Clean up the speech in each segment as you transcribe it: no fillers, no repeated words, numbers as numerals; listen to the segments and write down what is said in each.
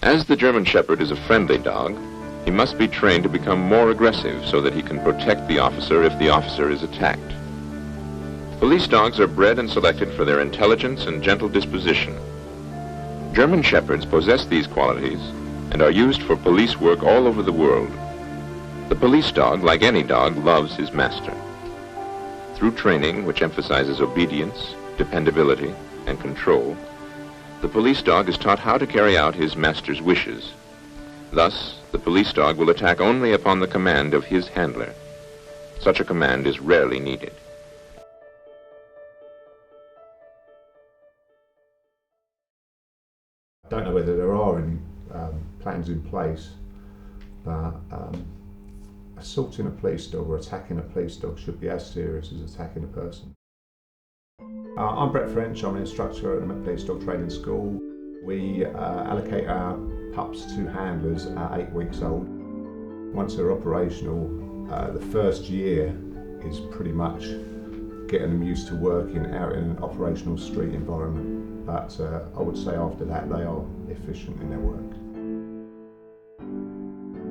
As the German Shepherd is a friendly dog, he must be trained to become more aggressive so that he can protect the officer if the officer is attacked. Police dogs are bred and selected for their intelligence and gentle disposition. German Shepherds possess these qualities and are used for police work all over the world. The police dog, like any dog, loves his master. Through training, which emphasizes obedience, dependability, and control, the police dog is taught how to carry out his master's wishes. Thus, the police dog will attack only upon the command of his handler. Such a command is rarely needed. I don't know whether there are any plans in place, but assaulting a police dog or attacking a police dog should be as serious as attacking a person. I'm Brett French, I'm an instructor at the Police Dog Training School. We allocate our pups to handlers at 8 weeks old. Once they're operational, the first year is pretty much getting them used to working out in an operational street environment. But I would say after that they are efficient in their work.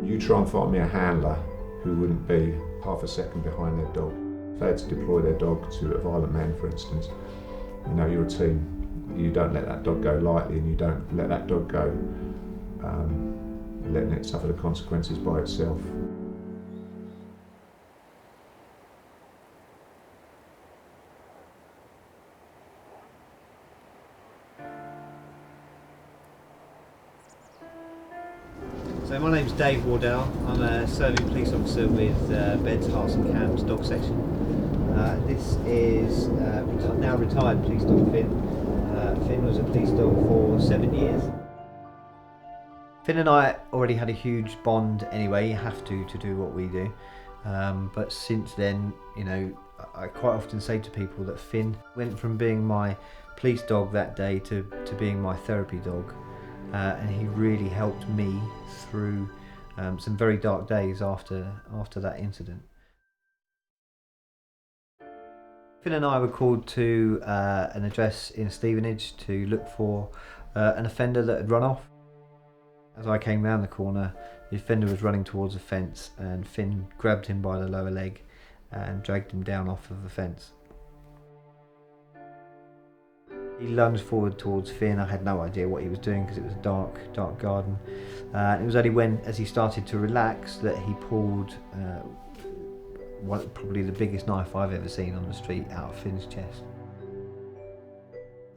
You try and find me a handler who wouldn't be half a second behind their dog. If they had to deploy their dog to a violent man, for instance, you know, you're a team. You don't let that dog go lightly, and you don't let that dog go letting it suffer the consequences by itself. So my name's Dave Wardell. I'm a serving police officer with Beds, Herts and Cambs dog section. This is now retired police dog Finn. Finn was a police dog for 7 years. Finn and I already had a huge bond anyway. You have to do what we do. But since then, you know, I quite often say to people that Finn went from being my police dog that day to being my therapy dog. And he really helped me through some very dark days after that incident. Finn and I were called to an address in Stevenage to look for an offender that had run off. As I came round the corner, the offender was running towards a fence, and Finn grabbed him by the lower leg and dragged him down off of the fence. He lunged forward towards Finn. I had no idea what he was doing because it was a dark garden. It was only when, as he started to relax, that he pulled probably the biggest knife I've ever seen on the street out of Finn's chest.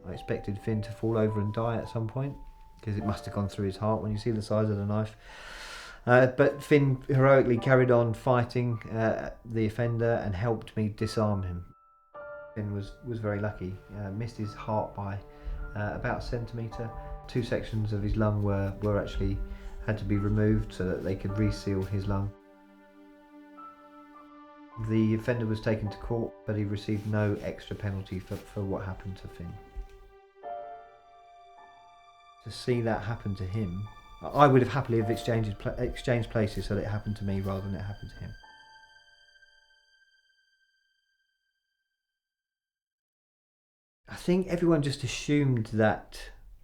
I expected Finn to fall over and die at some point, because it must have gone through his heart when you see the size of the knife. But Finn heroically carried on fighting the offender and helped me disarm him. Finn was very lucky. Missed his heart by about a centimetre. 2 sections of his lung were actually had to be removed so that they could reseal his lung. The offender was taken to court, but he received no extra penalty for what happened to Finn. To see that happen to him, I would have happily have exchanged places so that it happened to me rather than it happened to him. I think everyone just assumed that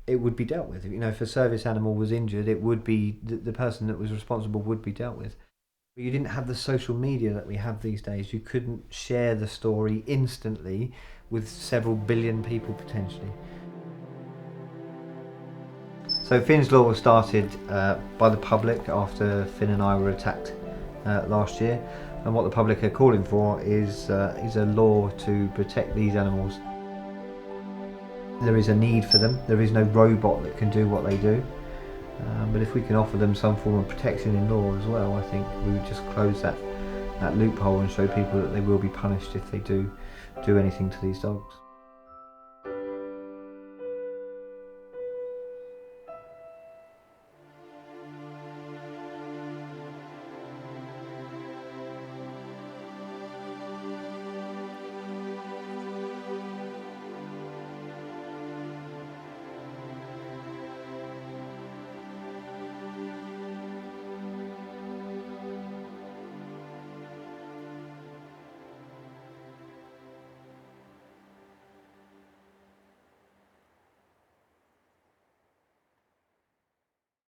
it would be dealt with. You know, if a service animal was injured, it would be the person that was responsible would be dealt with. But you didn't have the social media that we have these days. You couldn't share the story instantly with several billion people potentially. So Finn's Law was started by the public after Finn and I were attacked last year, and what the public are calling for is a law to protect these animals. There is a need for them. There is no robot that can do what they do. But if we can offer them some form of protection in law as well, I think we would just close that loophole and show people that they will be punished if they do anything to these dogs.